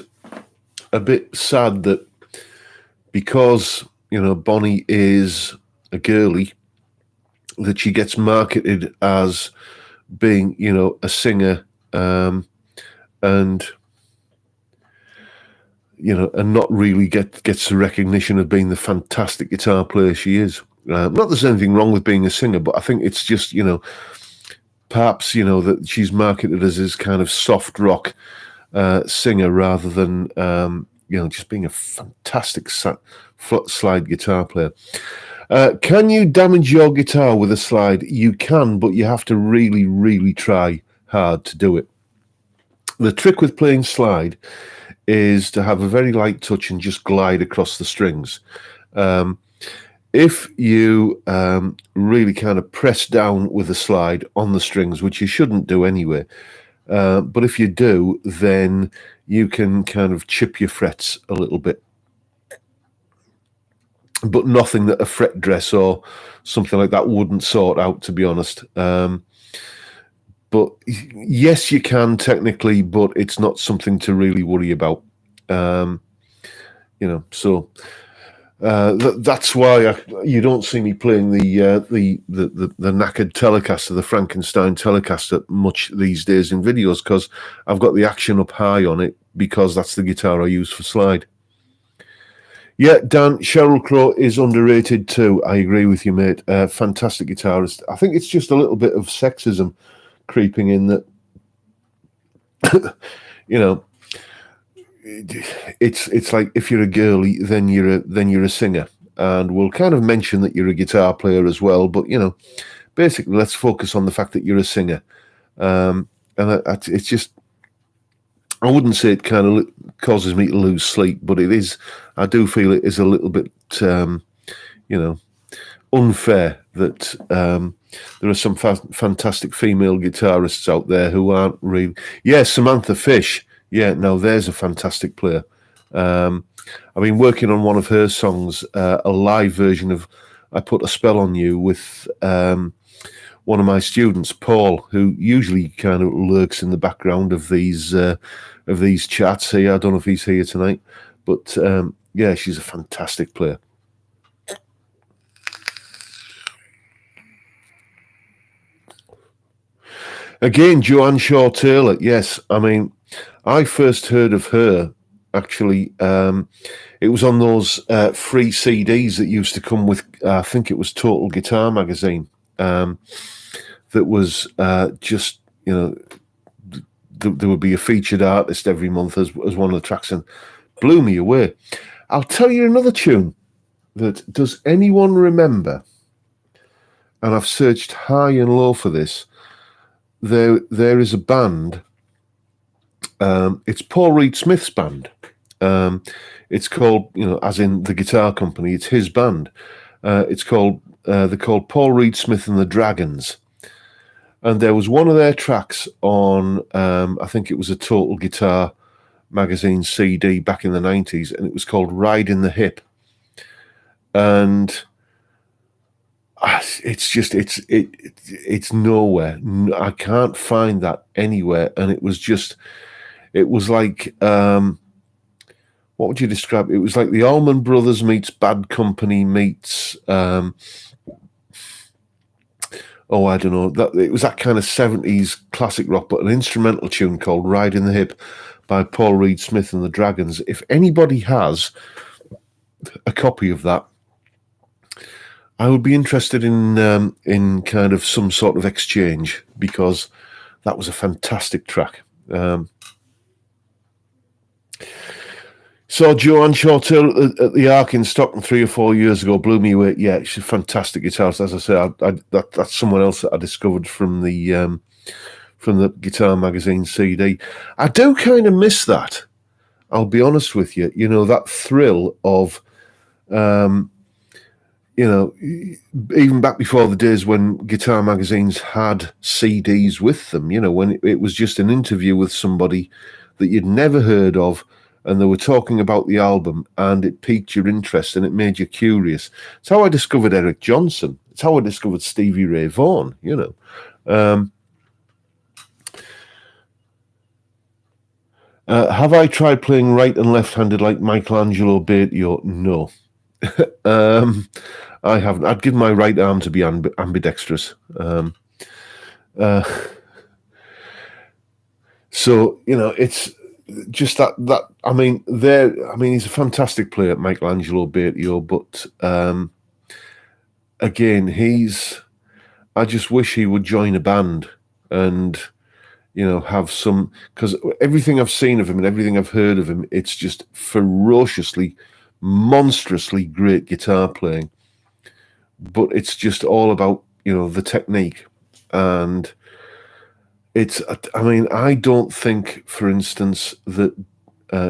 sad that because Bonnie is a girly, that she gets marketed as being a singer, and and not really gets the recognition of being the fantastic guitar player she is. Not that there's anything wrong with being a singer, but I think it's just, perhaps, that she's marketed as this kind of soft rock singer rather than, just being a fantastic slide guitar player. Can you damage your guitar with a slide? You can, but you have to really, really try hard to do it. The trick with playing slide is to have a very light touch and just glide across the strings. If you really kind of press down with a slide on the strings, which you shouldn't do anyway, but if you do, then you can kind of chip your frets a little bit. But nothing that a fret dress or something like that wouldn't sort out, to be honest. But yes, you can technically, but it's not something to really worry about. So that's why you don't see me playing the knackered Telecaster, the Frankenstein Telecaster, much these days in videos, because I've got the action up high on it, because that's the guitar I use for slide. Yeah, Dan, Sheryl Crow is underrated too. I agree with you, mate. Fantastic guitarist. I think it's just a little bit of sexism creeping in that, it's like if you're a girly, then you're a singer, and we'll kind of mention that you're a guitar player as well. But basically, let's focus on the fact that you're a singer. And it's just, I wouldn't say it kind of causes me to lose sleep, but it is. I do feel it is a little bit, unfair that there are some fantastic female guitarists out there who aren't really. Yeah, Samantha Fish. Yeah, no, there's a fantastic player. I've been working on one of her songs, a live version of I put a spell on you with one of my students, Paul, who usually kind of lurks in the background of these chats here. I don't know if he's here tonight, but yeah, she's a fantastic player. Again, Joanne Shaw Taylor. Yes, I mean, I first heard of her actually. It was on those free CDs that used to come with, I think it was Total Guitar magazine. That was just, you know, there would be a featured artist every month as one of the tracks, and blew me away. I'll tell you another tune that, does anyone remember? And I've searched high and low for this. There is a band. It's Paul Reed Smith's band. It's called, you know, as in the guitar company. It's his band. It's called. They're called Paul Reed Smith and the Dragons. And there was one of their tracks on. I think it was a Total Guitar magazine CD back in the 90s, and it was called "Ride in the Hip." And it's just it's nowhere. I can't find that anywhere. And it was like what would you describe? It was like the Allman Brothers meets Bad Company meets I don't know. It was that kind of 70s classic rock, but an instrumental tune called "Ride in the Hip" by Paul Reed Smith and the Dragons. If anybody has a copy of that, I would be interested in kind of some sort of exchange, because that was a fantastic track. Saw Joanne Shaw Taylor at the Ark in Stockton 3 or 4 years ago. Blew me away. Yeah, she's a fantastic guitarist. As I say, that's someone else that I discovered from the Guitar Magazine CD. I do kind of miss that. I'll be honest with you. You know, that thrill of, you know, even back before the days when guitar magazines had CDs with them, you know, when it was just an interview with somebody that you'd never heard of, and they were talking about the album, and it piqued your interest and it made you curious. It's how I discovered Eric Johnson. It's how I discovered Stevie Ray Vaughan, you know. Have I tried playing right and left-handed like Michelangelo Batio? No. I haven't. I'd give my right arm to be ambidextrous. So, you know, it's just that I mean, he's a fantastic player, Michelangelo Batio, but again, I just wish he would join a band and, you know, have some, because everything I've seen of him and everything I've heard of him, it's just ferociously, monstrously great guitar playing. But it's just all about, you know, the technique. And I don't think, for instance, that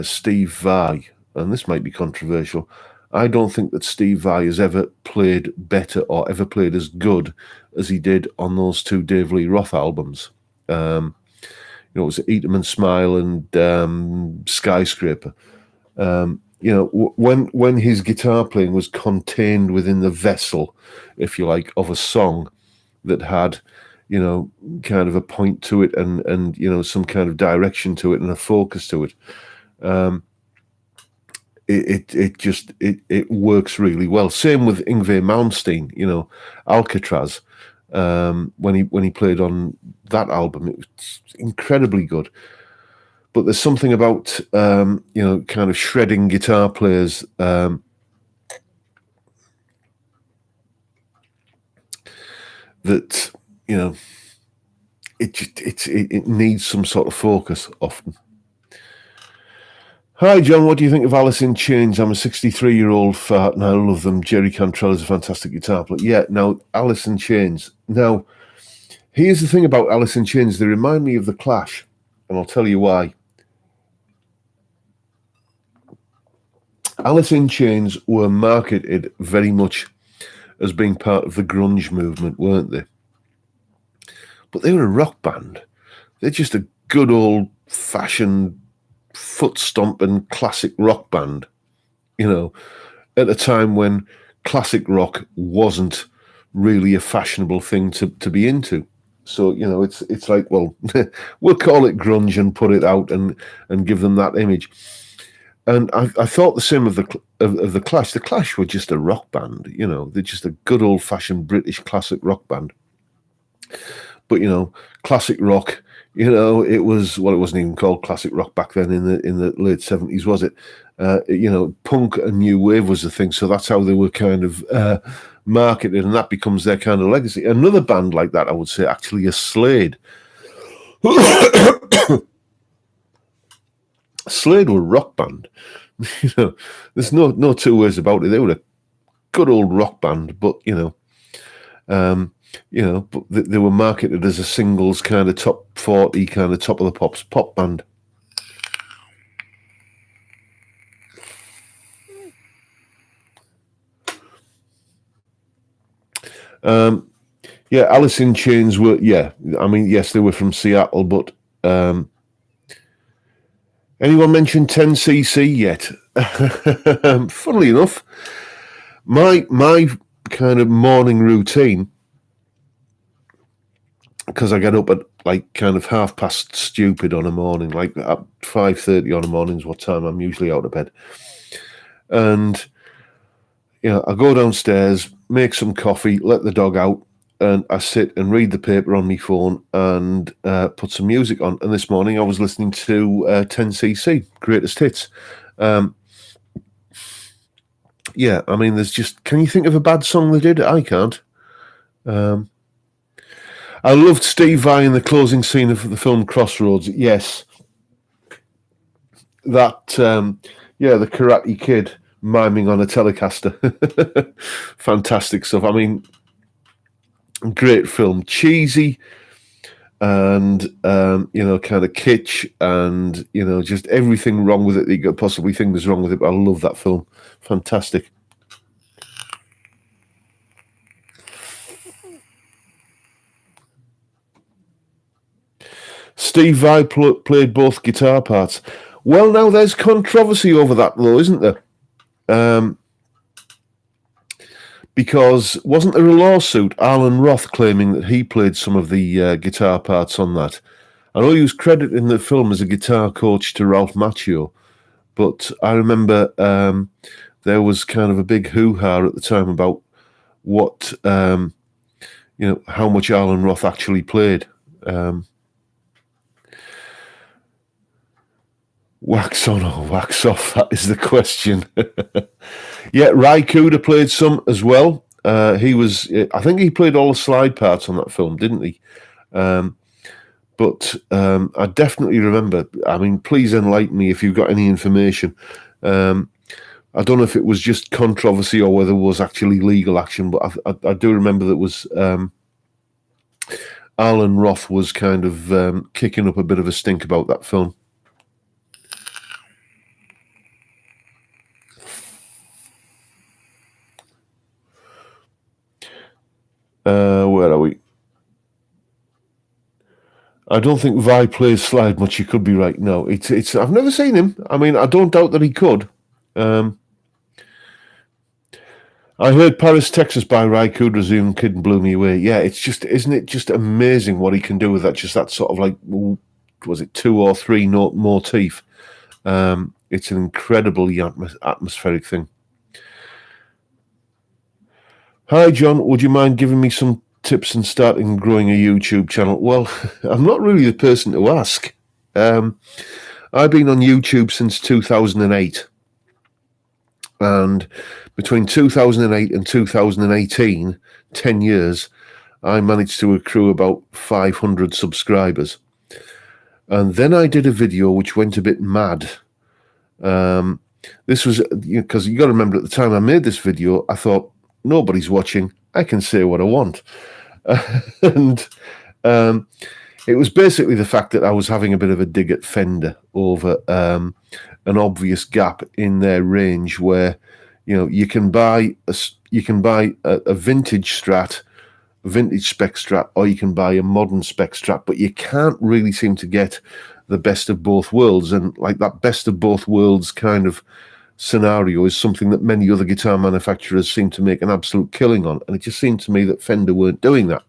Steve Vai, and this might be controversial, I don't think that Steve Vai has ever played better or ever played as good as he did on those two Dave Lee Roth albums. You know, it was Eat 'Em and Smile and Skyscraper. You know, when his guitar playing was contained within the vessel, if you like, of a song that had, you know, kind of a point to it and you know, some kind of direction to it and a focus to it, it works really well. Same with Yngwie Malmsteen, you know, Alcatraz. When he played on that album, it was incredibly good. But there's something about, you know, kind of shredding guitar players that, you know, it needs some sort of focus often. Hi, John. What do you think of Alice in Chains? I'm a 63-year-old fart and I love them. Jerry Cantrell is a fantastic guitar player. Yeah, now, Alice in Chains. Now, here's the thing about Alice in Chains. They remind me of The Clash, and I'll tell you why. Alice in Chains were marketed very much as being part of the grunge movement, weren't they? But they were a rock band. They're just a good old-fashioned, foot-stomping classic rock band, you know, at a time when classic rock wasn't really a fashionable thing to be into. So, it's like, well, we'll call it grunge and put it out and give them that image. And I thought the same of the Clash. The Clash were just a rock band, they're just a good old-fashioned British classic rock band. But, classic rock, it wasn't even called classic rock back then in the late 70s, was it? Punk and new wave was the thing, so that's how they were kind of marketed, and that becomes their kind of legacy. Another band like that, I would say, actually, is Slade. Slade were a rock band. There's no two ways about it. They were a good old rock band, but but they were marketed as a singles kind of top 40 kind of top of the pops pop band. Alice in Chains were, yes, they were from Seattle, but anyone mentioned 10cc yet? Funnily enough, my kind of morning routine, because I get up at like kind of stupid on a morning, like at 5:30 on a morning is what time I'm usually out of bed. And, I go downstairs, make some coffee, let the dog out, and I sit and read the paper on my phone and put some music on. And this morning I was listening to 10cc, Greatest Hits. There's just... Can you think of a bad song they did? I can't. I loved Steve Vai in the closing scene of the film Crossroads. Yes. That, the Karate Kid miming on a Telecaster. Fantastic stuff. Great film. Cheesy and, kind of kitsch and, just everything wrong with it that you could possibly think there's wrong with it. But I love that film. Fantastic. Steve Vai played both guitar parts. Well, now there's controversy over that, though, isn't there? Because wasn't there a lawsuit, Alan Roth claiming that he played some of the guitar parts on that? I know he was credited in the film as a guitar coach to Ralph Macchio, but I remember there was kind of a big hoo-ha at the time about what, how much Alan Roth actually played. Wax on or wax off, that is the question. Yeah, Ry Cooder played some as well. I think he played all the slide parts on that film, didn't he? But I definitely remember, please enlighten me if you've got any information. I don't know if it was just controversy or whether it was actually legal action, but I do remember that was Alan Roth was kind of kicking up a bit of a stink about that film. Where are we? I don't think Vai plays slide much. You could be right. No, it's. I've never seen him. I don't doubt that he could. I heard Paris, Texas by Ry Cooder Zoom Kid and blew me away. Yeah, it's just, isn't it just amazing what he can do with that? Just that sort of like, was it 2 or 3 note motif? It's an incredibly atmospheric thing. Hi, John. Would you mind giving me some tips in starting and growing a YouTube channel? Well, I'm not really the person to ask. I've been on YouTube since 2008. And between 2008 and 2018, 10 years, I managed to accrue about 500 subscribers. And then I did a video which went a bit mad. This was, because you got to remember, at the time I made this video, I thought, nobody's watching, I can say what I want. And it was basically the fact that I was having a bit of a dig at Fender over an obvious gap in their range where, you can buy a vintage Strat, a vintage spec Strat, or you can buy a modern spec Strat, but you can't really seem to get the best of both worlds. And like that best of both worlds kind of scenario is something that many other guitar manufacturers seem to make an absolute killing on, and it just seemed to me that Fender weren't doing that.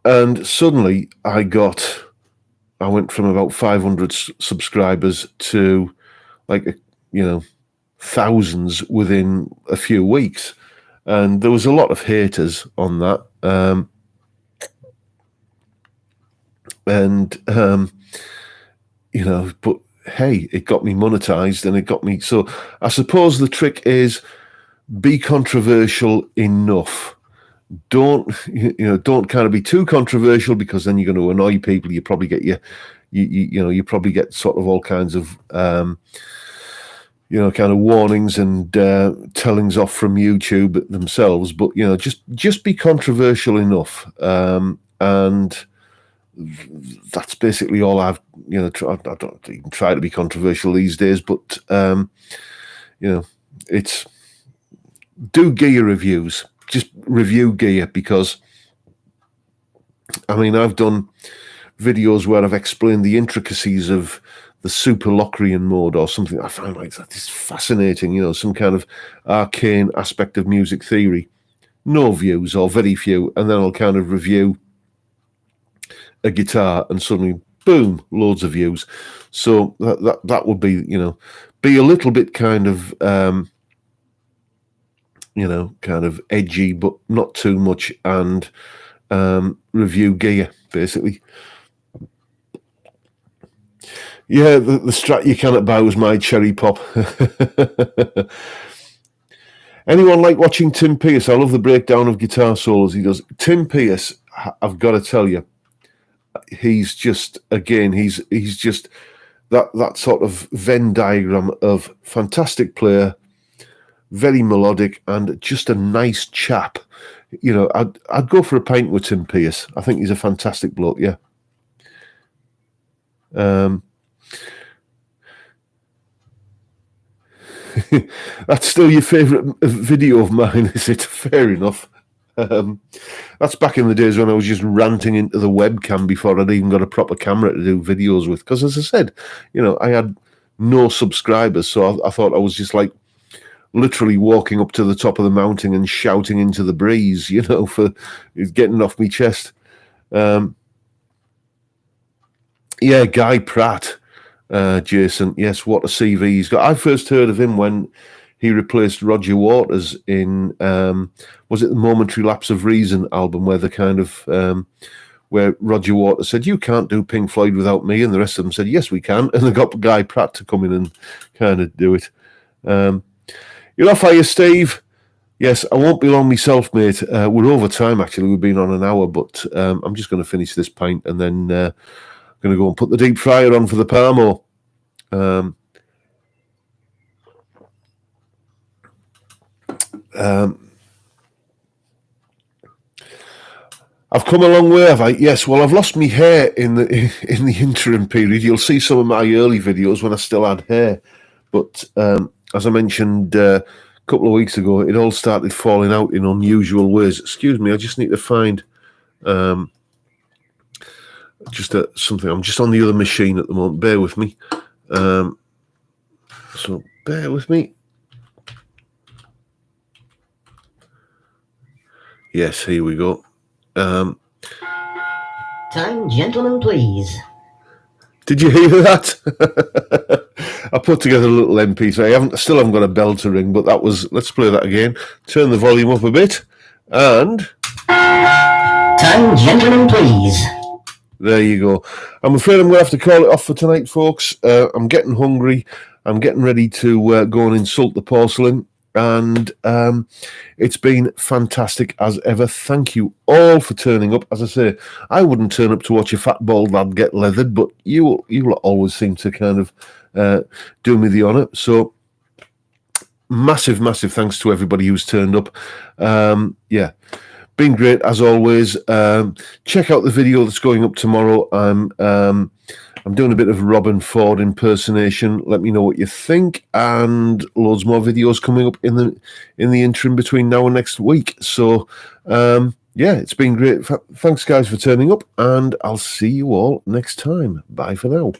And suddenly I went from about 500 subscribers to like, thousands within a few weeks. And there was a lot of haters on that. But hey, it got me monetized, and it got me. So I suppose the trick is be controversial enough. Don't kind of be too controversial, because then you're going to annoy people. You probably get you probably get sort of all kinds of kind of warnings and tellings off from YouTube themselves. But just be controversial enough, and that's basically all I've I don't even try to be controversial these days, but it's do gear reviews. Just review gear, because I've done videos where I've explained the intricacies of the Super Locrian mode or something. I find like that is fascinating, some kind of arcane aspect of music theory. No views, or very few, and then I'll kind of review a guitar and suddenly boom, loads of views. So that would be be a little bit kind of kind of edgy, but not too much, and review gear, basically. Yeah, the Strat you cannot buy was my cherry pop. Anyone like watching Tim Pierce? I love the breakdown of guitar solos he does. Tim Pierce, I've got to tell you, he's just that sort of Venn diagram of fantastic player, very melodic, and just a nice chap. I'd go for a pint with Tim Pierce. I think he's a fantastic bloke. Yeah. That's still your favourite video of mine, is it? Fair enough. That's back in the days when I was just ranting into the webcam before I'd even got a proper camera to do videos with. Because as I said, I had no subscribers, so I thought I was just like literally walking up to the top of the mountain and shouting into the breeze, for getting off my chest. Yeah, Guy Pratt, Jason. Yes, what a CV he's got. I first heard of him when he replaced Roger Waters in, was it the Momentary Lapse of Reason album, where the kind of, where Roger Waters said, "You can't do Pink Floyd without me," and the rest of them said, "Yes, we can," and they got Guy Pratt to come in and kind of do it. You're off, are you, Steve? Yes, I won't be long myself, mate. We're over time, actually. We've been on an hour, but I'm just going to finish this pint, and then I'm going to go and put the deep fryer on for the Parmo. I've come a long way, have I? Yes. Well, I've lost my hair in the interim period. You'll see some of my early videos when I still had hair, but as I mentioned a couple of weeks ago, it all started falling out in unusual ways. Excuse me, I just need to find something. I'm just on the other machine at the moment. Bear with me. So bear with me. Yes, here we go.
Time, gentlemen, please.
Did you hear that? I put together a little MP3. I still haven't got a bell to ring, but that was. Let's play that again. Turn the volume up a bit, and
time, gentlemen, please.
There you go. I'm afraid I'm going to have to call it off for tonight, folks. I'm getting hungry. I'm getting ready to go and insult the porcelain. And it's been fantastic as ever. Thank you all for turning up. As I say, I wouldn't turn up to watch a fat bald lad get leathered, but you always seem to kind of do me the honour. So massive thanks to everybody who's turned up. Yeah, been great as always. Check out the video that's going up tomorrow. I'm doing a bit of Robin Ford impersonation. Let me know what you think, and loads more videos coming up in the interim between now and next week. So yeah, it's been great. Thanks guys for turning up, and I'll see you all next time. Bye for now.